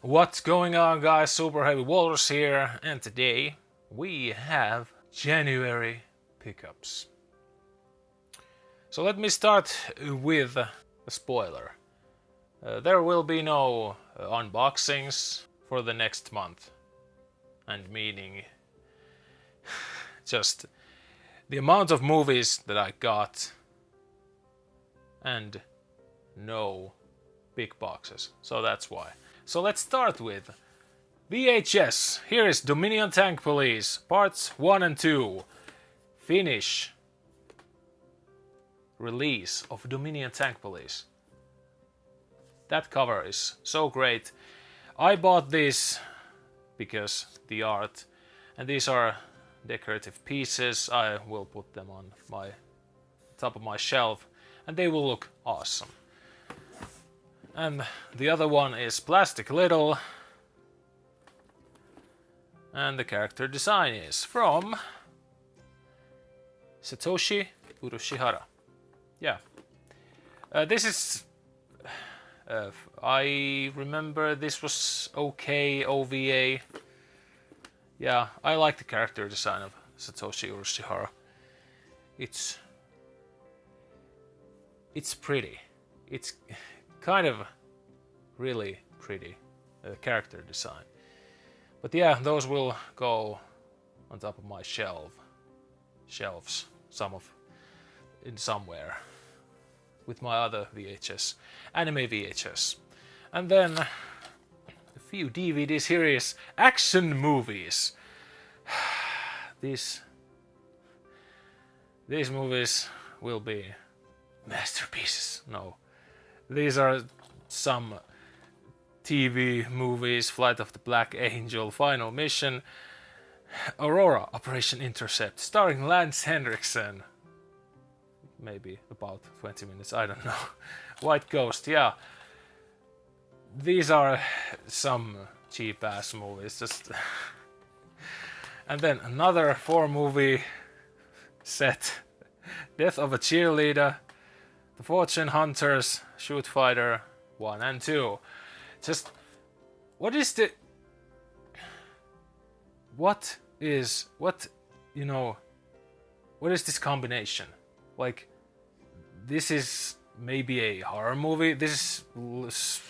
What's going on, guys? Super Heavy Walrus here, and today we have January pickups. So let me start with a spoiler. There will be no unboxings for the next month, and meaning just the amount of movies that I got and no big boxes. So that's why. So let's start with VHS. Here is Dominion Tank Police, parts 1 and 2. Finnish release of Dominion Tank Police. That cover is so great. I bought this because the art, and these are decorative pieces. I will put them on my top of my shelf, and they will look awesome. And the other one is Plastic Little. And the character design is from Satoshi Urushihara. Yeah. This is... I remember this was okay OVA. Yeah, I like the character design of Satoshi Urushihara. It's pretty. It's kind of really pretty character design. But yeah, those will go on top of my shelves, somewhere, with my other VHS, anime VHS. And then a few DVDs. Here is action movies. These movies will be masterpieces. No. These are some TV movies: Flight of the Black Angel, Final Mission, Aurora, Operation Intercept, starring Lance Henriksen. Maybe about 20 minutes, I don't know. White Ghost, yeah. These are some cheap-ass movies, just... And then another 4-movie set. Death of a Cheerleader, The Fortune Hunters, Shoot Fighter 1 and 2. Just, what is this combination? Like, this is maybe a horror movie. This is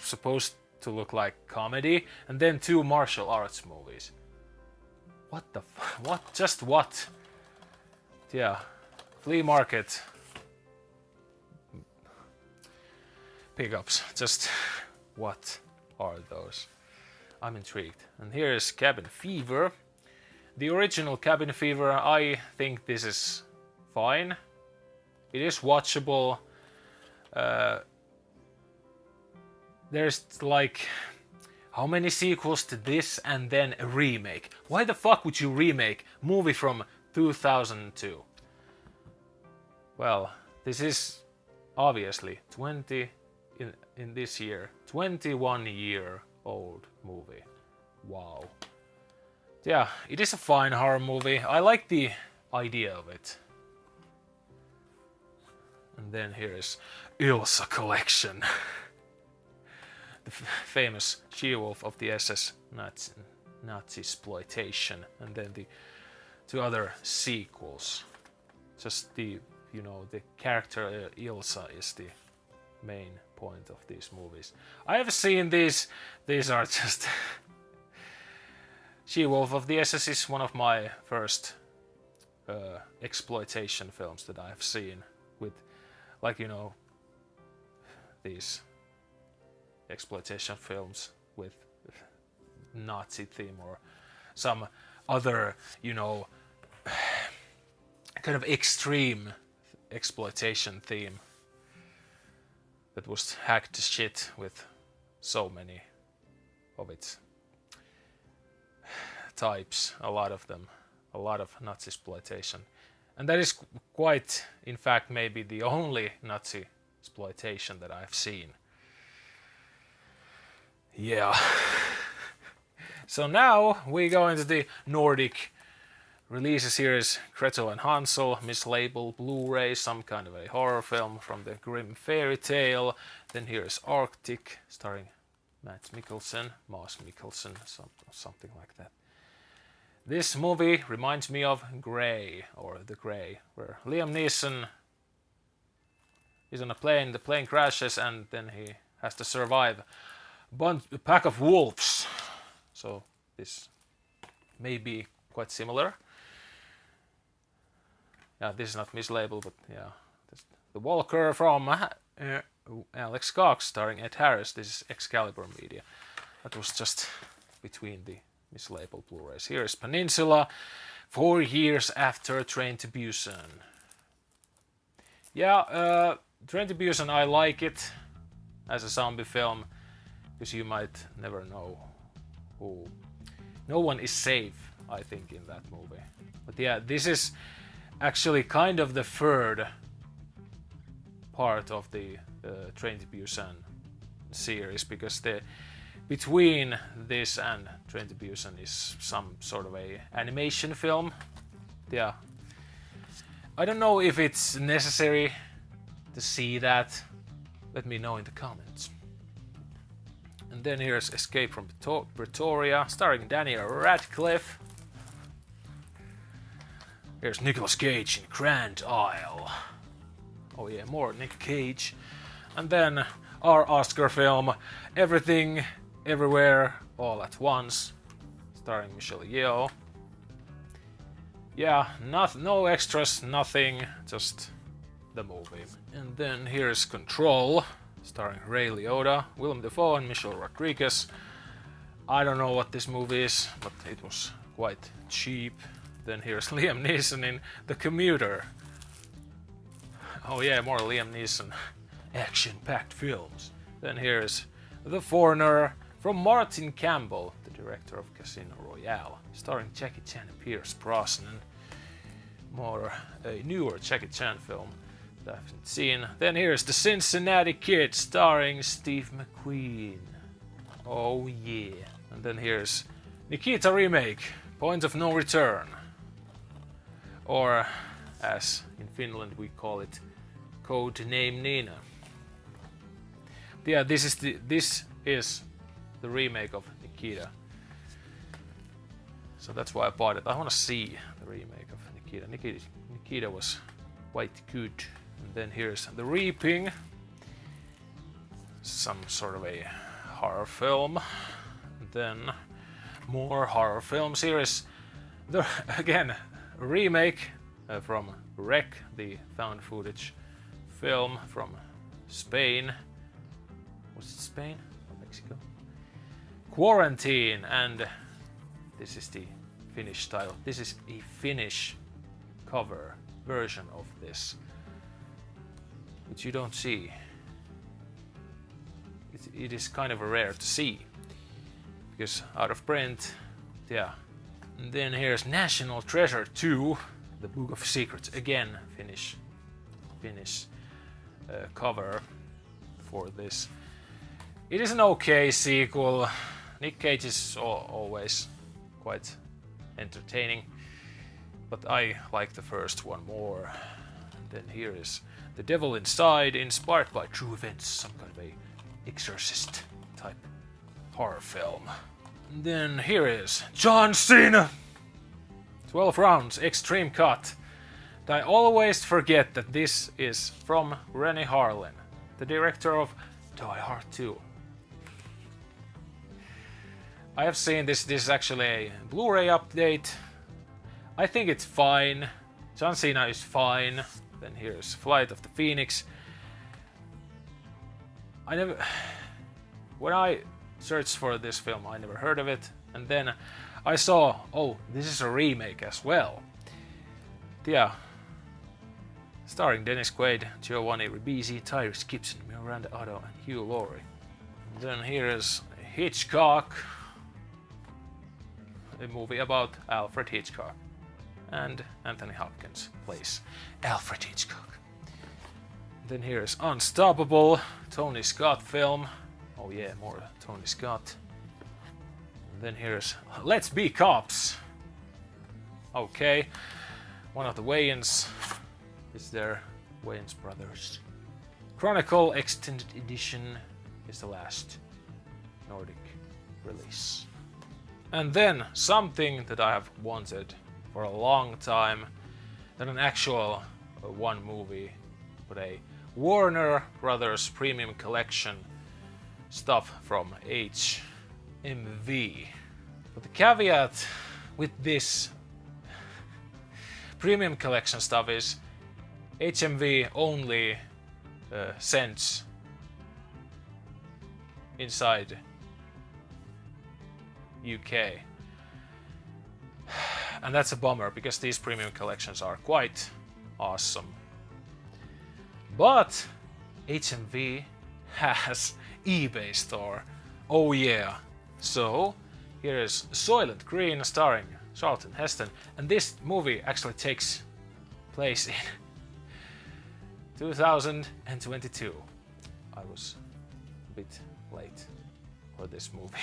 supposed to look like comedy, and then 2 martial arts movies. What the what? Just what? Yeah, flea market pickups. Just what are those? I'm intrigued. And here is Cabin Fever. The original Cabin Fever, I think this is fine. It is watchable. There's like, how many sequels to this and then a remake? Why the fuck would you remake a movie from 2002? Well, this is obviously 20 in this year, 21-year-old movie. Wow. Yeah, it is a fine horror movie. I like the idea of it. And then here is Ilsa Collection. The famous she-wolf of the SS Nazi exploitation. And then the 2 other sequels. Just the character Ilsa is the main point of these movies. I have seen these. These are just... She-Wolf of the SS is one of my first exploitation films that I've seen with, like, these exploitation films with Nazi theme or some other, kind of extreme exploitation theme that was hacked to shit with so many of its types, a lot of them, a lot of Nazi exploitation. And that is quite, in fact, maybe the only Nazi exploitation that I've seen. Yeah. So now we go into the Nordic releases. Here is Gretel and Hansel, mislabeled Blu-ray, some kind of a horror film from the Grimm fairy tale. Then here is Arctic, starring Mads Mikkelsen, something like that. This movie reminds me of Grey, or The Grey, where Liam Neeson is on a plane, the plane crashes, and then he has to survive a pack of wolves. So this may be quite similar. Yeah, this is not mislabeled, but yeah. The Walker from Alex Cox, starring Ed Harris. This is Excalibur Media. That was just between the mislabeled Blu-rays. Here is Peninsula, 4 years after Train to Busan. Yeah, Train to Busan, I like it as a zombie film, because you might never know who. No one is safe, I think, in that movie. But yeah, this is actually kind of the third part of the Train to Busan series, because between this and Train to Busan is some sort of a animation film. Yeah, I don't know if it's necessary to see that. Let me know in the comments. And then here's Escape from Pretoria, starring Daniel Radcliffe. Here's Nicolas Cage in Grand Isle. Oh yeah, more Nick Cage. And then our Oscar film, Everything, Everywhere, All at Once, starring Michelle Yeoh. Yeah, no extras, nothing, just the movie. And then here's Control, starring Ray Liotta, Willem Dafoe and Michelle Rodriguez. I don't know what this movie is, but it was quite cheap. Then here's Liam Neeson in The Commuter. Oh yeah, more Liam Neeson action-packed films. Then here's The Foreigner from Martin Campbell, the director of Casino Royale, starring Jackie Chan and Pierce Brosnan. More a newer Jackie Chan film that I haven't seen. Then here's The Cincinnati Kid, starring Steve McQueen. Oh yeah. And then here's Nikita remake, Point of No Return. Or, as in Finland we call it, Code Name Nina. Yeah, this is the remake of Nikita. So that's why I bought it. I want to see the remake of Nikita. Nikita was quite good. And then here's The Reaping, some sort of a horror film. And then more horror films. Here is again a remake from Wreck, the found footage film from Spain. Was it Spain or Mexico? Quarantine, and this is the Finnish title. This is a Finnish cover version of this, which you don't see. It is kind of rare to see, because out of print. Yeah. And then here's National Treasure 2, The Book of Secrets. Again, Finnish cover for this. It is an okay sequel. Nick Cage is always quite entertaining, but I like the first one more. And then here is The Devil Inside, inspired by true events, some kind of a exorcist type horror film. And then here is John Cena, 12 rounds, extreme cut. And I always forget that this is from Rennie Harlin, the director of Die Hard 2. I have seen this is actually a Blu-ray update. I think it's fine. John Cena is fine. Then here's Flight of the Phoenix. When I searched for this film, I never heard of it. And then I saw, oh, this is a remake as well. Yeah. Starring Dennis Quaid, Giovanni Ribisi, Tyrese Gibson, Miranda Otto, and Hugh Laurie. And then here is Hitchcock, a movie about Alfred Hitchcock. And Anthony Hopkins plays Alfred Hitchcock. Then here's Unstoppable, Tony Scott film. Oh yeah, more Tony Scott. And then here's Let's Be Cops. Okay, one of the Wayans is there, Wayans Brothers. Chronicle Extended Edition is the last Nordic release. And then something that I have wanted for a long time, not an actual one movie, but a Warner Brothers Premium Collection stuff from HMV. But the caveat with this Premium Collection stuff is HMV only sends inside UK. And that's a bummer because these premium collections are quite awesome. But HMV has eBay store. Oh yeah. So here is Soylent Green starring Charlton Heston, and this movie actually takes place in 2022. I was a bit late for this movie.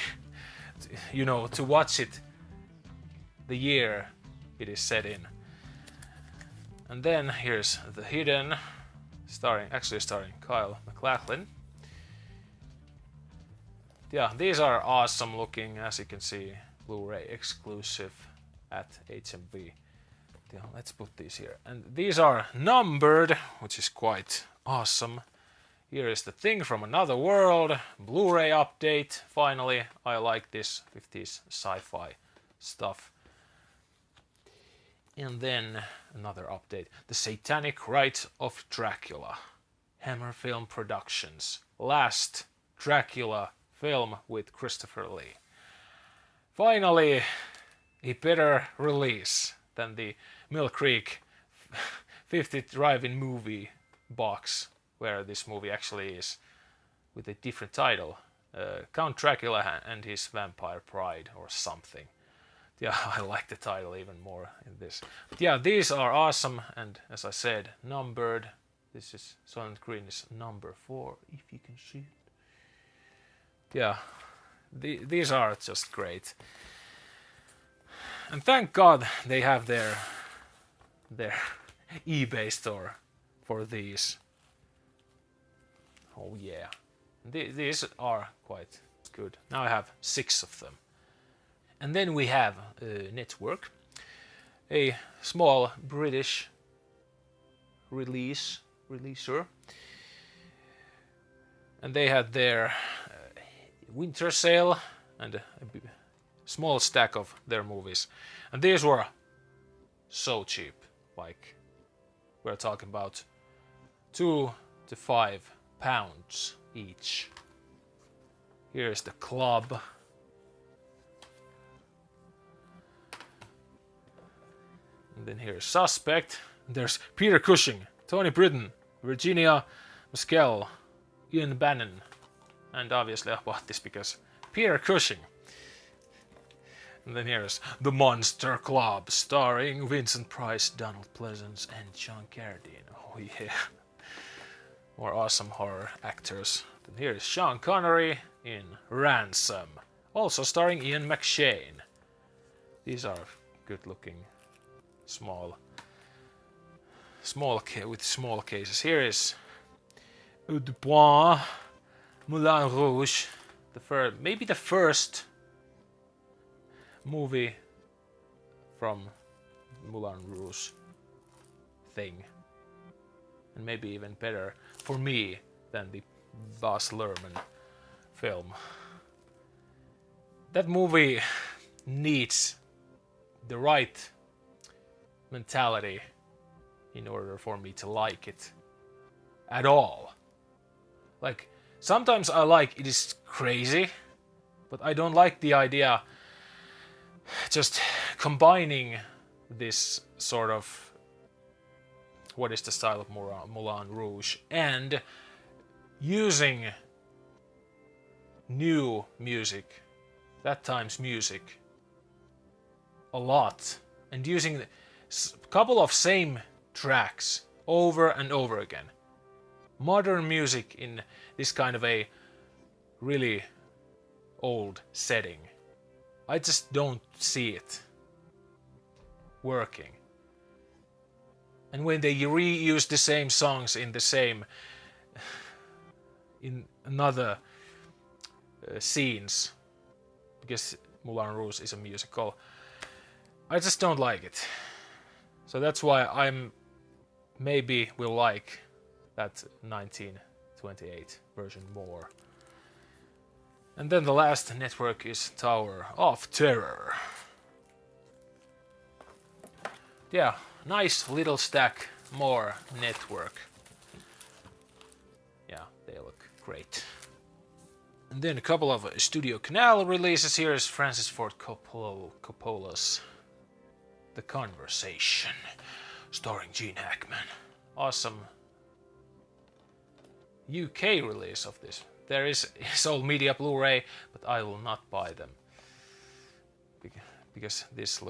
You know, to watch it the year it is set in. And then here's The Hidden, starring Kyle MacLachlan. Yeah, these are awesome looking, as you can see, Blu-ray exclusive at HMV. Yeah, let's put these here. And these are numbered, which is quite awesome. Here is The Thing from Another World, Blu-ray update. Finally, I like this 50s sci-fi stuff. And then another update. The Satanic Rite of Dracula. Hammer Film Productions. Last Dracula film with Christopher Lee. Finally, a better release than the Mill Creek 50th Drive-In movie box, where this movie actually is with a different title. Count Dracula and His Vampire Pride or something. Yeah, I like the title even more in this. But yeah, these are awesome, and as I said, numbered. This is Soylent Green is number 4, if you can see it. Yeah, these are just great. And thank God they have their eBay store for these. Oh yeah, these are quite good. Now I have 6 of them. And then we have Network, a small British releaser, and they had their winter sale and a small stack of their movies, and these were so cheap. Like, we're talking about £2 to £5 each. Here's The Club. And then here's Suspect. There's Peter Cushing, Tony Britton, Virginia Mescal, Ian Bannon. And obviously I bought this because Peter Cushing. And then here's The Monster Club, starring Vincent Price, Donald Pleasence, and John Carradine. Oh yeah. More awesome horror actors. Then here's Sean Connery in Ransom, also starring Ian McShane. These are good looking. Small cases. Here is Dubois, Moulin Rouge, maybe the first movie from Moulin Rouge thing, and maybe even better for me than the Baz Luhrmann film. That movie needs the right mentality in order for me to like it at all. Like, sometimes I like it is crazy, but I don't like the idea just combining this sort of what is the style of Moulin Rouge and using new music, that time's music, a lot, and using a couple of same tracks over and over again. Modern music in this kind of a really old setting. I just don't see it working. And when they reuse the same songs in another scenes, because Moulin Rouge is a musical. I just don't like it. So that's why I'm maybe will like that 1928 version more. And then the last network is Tower of Terror. Yeah, nice little stack, more network. Yeah, they look great. And then a couple of Studio Canal releases. Here is Francis Ford Coppola's The Conversation, starring Gene Hackman. Awesome UK release of this. There is Soul Media Blu-ray, but I will not buy them. Because this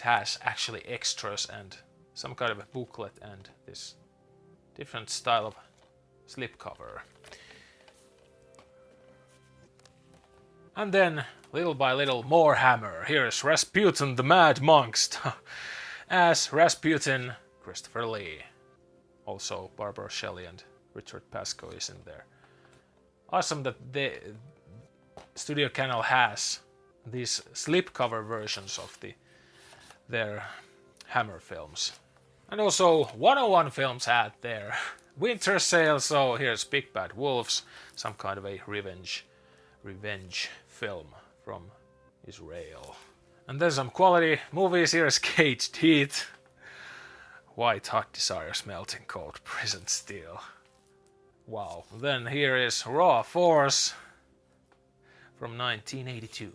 has actually extras and some kind of a booklet and this different style of slipcover. And then, little by little, more Hammer. Here's Rasputin the Mad Monk as Rasputin, Christopher Lee. Also, Barbara Shelley and Richard Pascoe is in there. Awesome that the Studio Canal has these slipcover versions of their Hammer films. And also 101 Films had their winter sale, so here's Big Bad Wolves, some kind of a revenge film from Israel. And then some quality movies. Here's Caged Heat, White Hot Desires, Melting Cold, Prison Steel. Wow. Then here is Raw Force from 1982.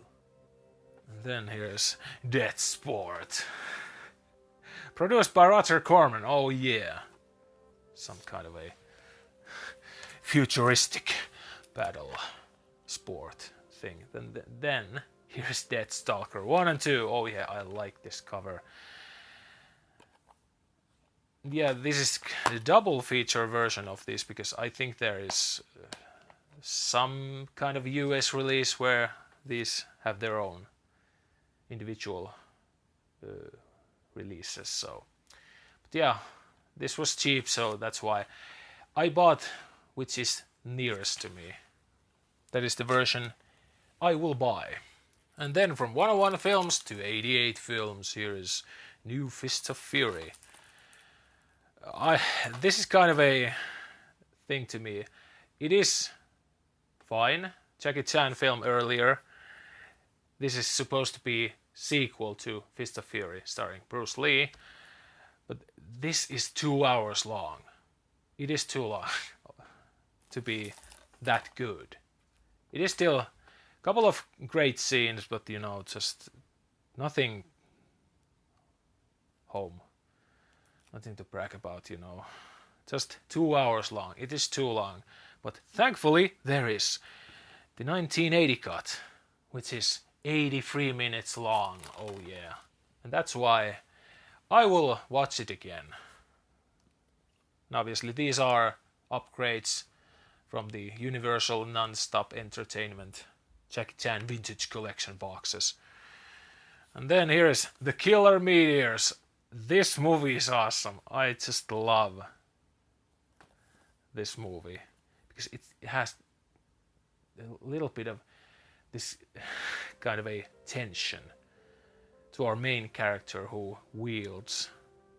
And then here's Death Sport, produced by Roger Corman. Oh yeah. Some kind of a futuristic battle sport thing. Then here's Death Stalker 1 and 2. Oh yeah, I like this cover. Yeah, this is the double feature version of this because I think there is some kind of US release where these have their own individual releases. So, but yeah, this was cheap, so that's why I bought, which is nearest to me. That is the version I will buy. And then from 101 Films to 88 Films, here is New Fists of Fury. This is kind of a thing to me. It is fine. Jackie Chan film earlier. This is supposed to be sequel to Fist of Fury starring Bruce Lee. But this is 2 hours long. It is too long to be that good. It is still a couple of great scenes, but you know, just nothing home. Nothing to brag about, you know. Just 2 hours long. It is too long. But thankfully, there is the 1980 cut, which is 83 minutes long. Oh yeah. And that's why I will watch it again. And obviously, these are upgrades from the Universal Non-Stop Entertainment Jackie Chan Vintage Collection boxes. And then here is The Killer Meteors. This movie is awesome. I just love this movie because it has a little bit of this kind of a tension to our main character who wields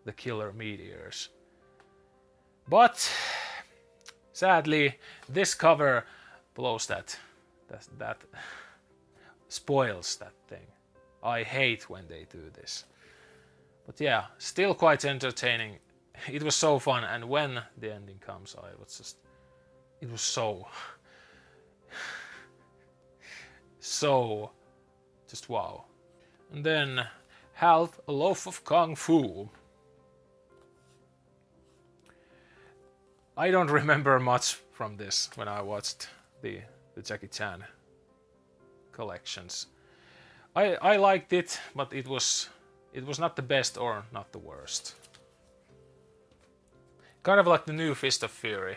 the killer meteors. But sadly, this cover blows that spoils that thing. I hate when they do this. But yeah, still quite entertaining. It was so fun, and when the ending comes, it was so just wow. And then Half a Loaf of Kung Fu. I don't remember much from this when I watched the Jackie Chan collections. I liked it, but it was not the best or not the worst. Kind of like the new Fist of Fury,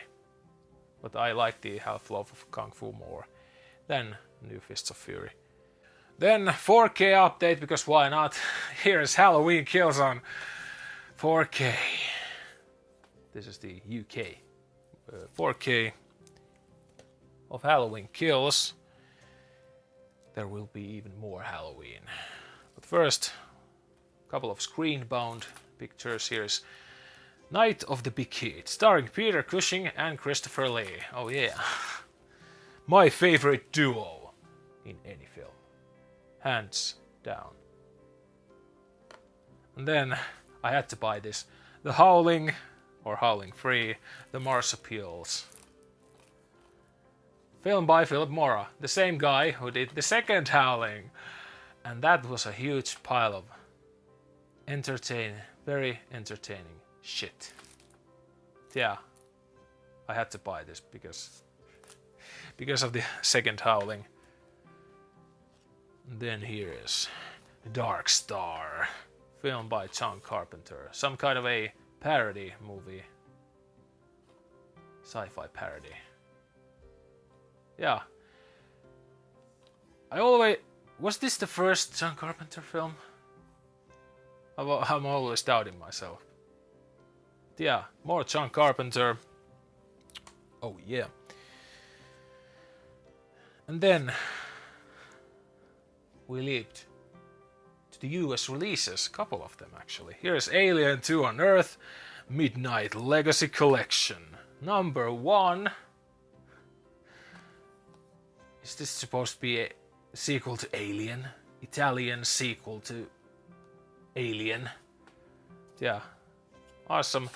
but I like the Half Loaf of Kung Fu more than new Fists of Fury. Then 4K update, because why not? Here's Halloween Kills on 4K. This is the UK 4K of Halloween Kills, there will be even more Halloween. But first, a couple of screen-bound pictures. Here's Night of the Big Hit, starring Peter Cushing and Christopher Lee. Oh yeah. My favorite duo in any film. Hands down. And then I had to buy this. The Howling, or Howling 3, The Marsupials. Film by Philip Mora, the same guy who did the second Howling. And that was a huge pile of very entertaining shit. Yeah, I had to buy this because of the second Howling. And then here is Dark Star, film by John Carpenter. Some kind of a parody movie. Sci-fi parody. Yeah. Was this the first John Carpenter film? I'm always doubting myself. Yeah, more John Carpenter. Oh yeah. And then we leaped to the US releases, a couple of them actually. Here's Alien 2 on Earth, Midnight Legacy Collection. Number 1. Is this supposed to be a sequel to Alien? Italian sequel to Alien. Yeah, awesome.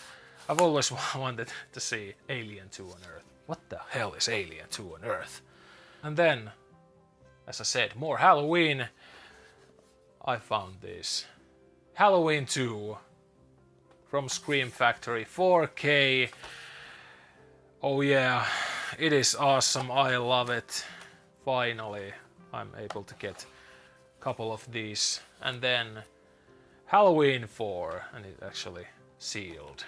I've always wanted to see Alien 2 on Earth. What the hell is Alien 2 on Earth? And then, as I said, more Halloween. I found this. Halloween 2 from Scream Factory 4K. Oh yeah, it is awesome. I love it. Finally, I'm able to get a couple of these. And then Halloween 4, and it actually sealed.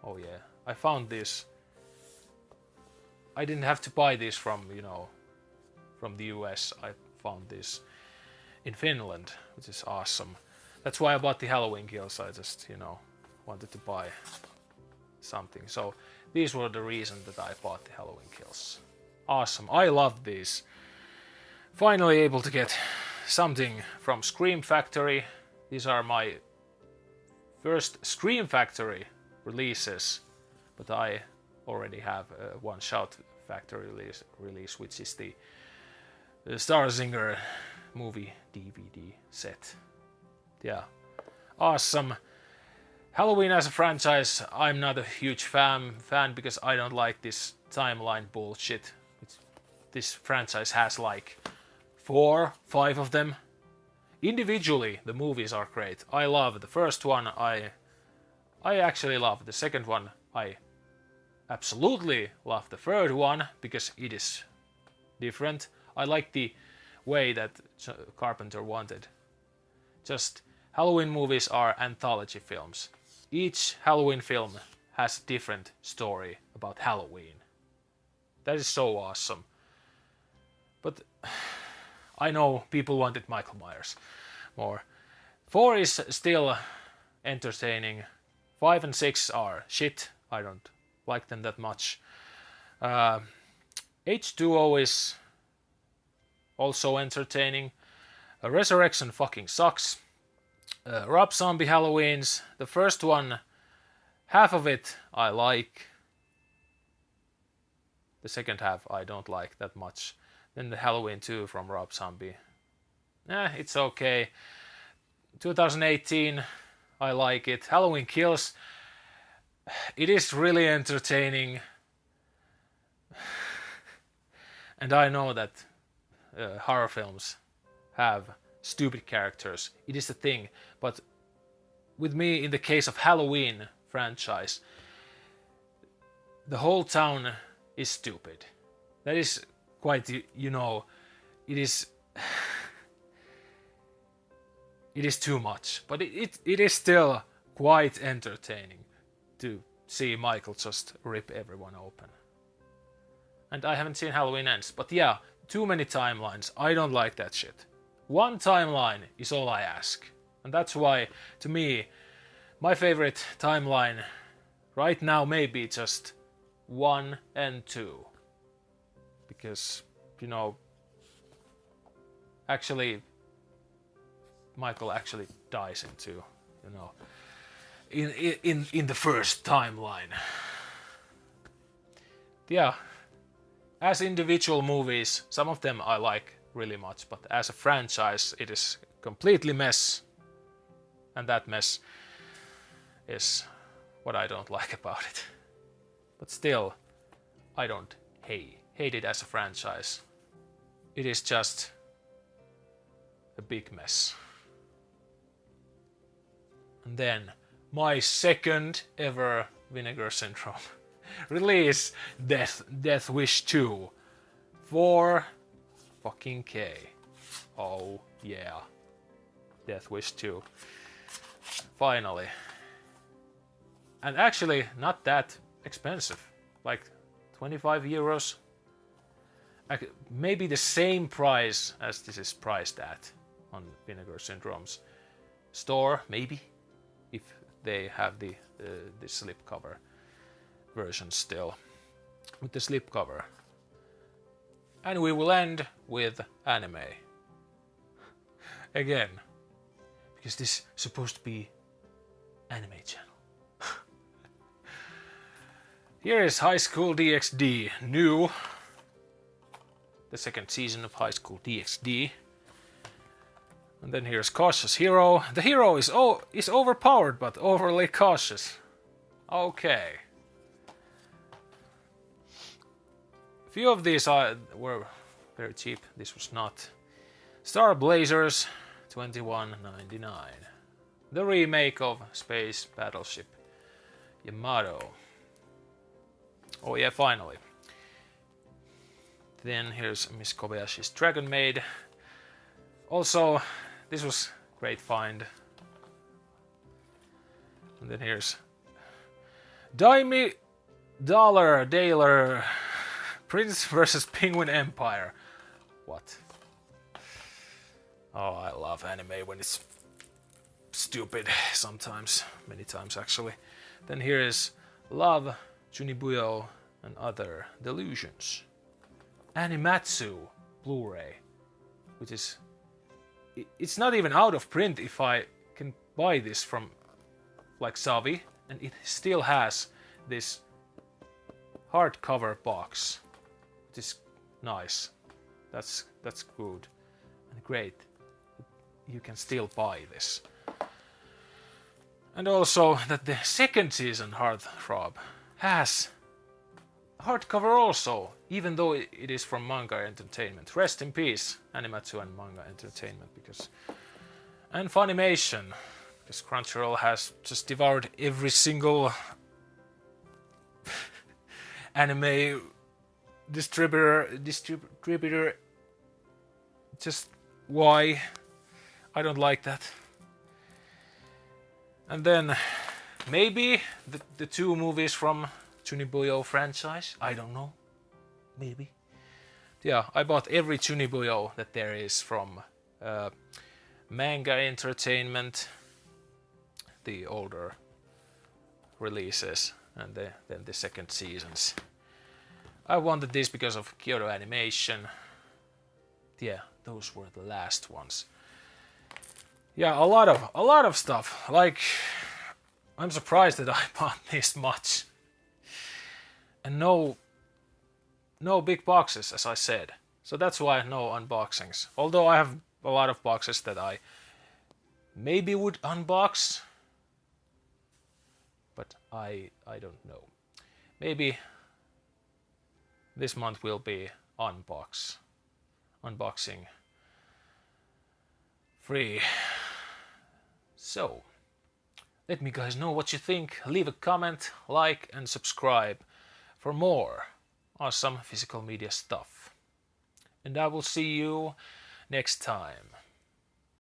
Oh yeah, I found this. I didn't have to buy this from, from the US. I found this in Finland, which is awesome. That's why I bought the Halloween Kills. I just, wanted to buy something. So these were the reason that I bought the Halloween Kills. Awesome. I love these. Finally able to get something from Scream Factory. These are my first Scream Factory releases, but I already have one Shout Factory release, which is the Starzinger movie DVD set. Yeah, awesome. Halloween as a franchise, I'm not a huge fan because I don't like this timeline bullshit. This franchise has like 4, 5 of them. Individually, the movies are great. I love the first one. I actually love the second one. I absolutely love the third one because it is different. I like the way that Carpenter wanted. Just Halloween movies are anthology films. Each Halloween film has a different story about Halloween. That is so awesome. But I know people wanted Michael Myers more. 4 is still entertaining. 5 and 6 are shit. I don't like them that much. H2O is also entertaining. Resurrection fucking sucks. Rob Zombie Halloweens. The first one, half of it I like. The second half I don't like that much. Then the Halloween 2 from Rob Zombie. It's okay. 2018, I like it. Halloween Kills. It is really entertaining. And I know that horror films have stupid characters. It is a thing. But with me, in the case of Halloween franchise, the whole town is stupid. That is quite, it is it is too much, but it is still quite entertaining to see Michael just rip everyone open. And I haven't seen Halloween Ends, but yeah, too many timelines. I don't like that shit. One timeline is all I ask. And that's why, to me, my favorite timeline right now may be just 1 and 2. because, you know, actually Michael actually dies into, you know, in the first timeline. Yeah, as individual movies, some of them I like really much, but as a franchise, it is completely mess, and that mess is what I don't like about it. But still, I don't hate it as a franchise. It is just a big mess. And then my second ever Vinegar Syndrome release, Death Wish 2. 4 fucking K. Oh yeah. Death Wish 2. Finally. And actually not that expensive. Like 25 euros. Maybe the same price as this is priced at on Vinegar Syndrome's store, maybe, if they have the slipcover version still, with the slipcover. And we will end with anime. Again, because this is supposed to be anime channel. Here is High School DxD, new. The second season of High School DxD. And then here's Cautious Hero. The hero is overpowered but overly cautious. Okay. A few of these were very cheap. This was not. Star Blazers, $21.99. The remake of Space Battleship Yamato. Oh yeah, finally. Then here's Miss Kobayashi's Dragon Maid. Also, this was great find. And then here's Daimi Dollar Daler Prince vs. Penguin Empire. What? Oh, I love anime when it's stupid sometimes. Many times actually. Then here is Love, Junibuyo, and Other Delusions. Animatsu Blu-ray, which is, it's not even out of print if I can buy this from like Savi, and it still has this hardcover box, which is nice. That's good and great. You can still buy this. And also that the second season Heartthrob has hardcover also, even though it is from Manga Entertainment. Rest in peace, Animatsu and Manga Entertainment, and Funimation, because Crunchyroll has just devoured every single anime distributor. Just why? I don't like that. And then maybe the two movies from Chunibuyo franchise, I don't know, maybe. Yeah, I bought every Chunibuyo that there is from Manga Entertainment, the older releases, and then the second seasons. I wanted this because of Kyoto Animation. Yeah, those were the last ones. Yeah, a lot of stuff. Like, I'm surprised that I bought this much. And no big boxes, as I said. So that's why no unboxings. Although I have a lot of boxes that I maybe would unbox. But I don't know. Maybe this month will be unboxing free. So, let me guys know what you think. Leave a comment, like, and subscribe for more awesome physical media stuff. And I will see you next time.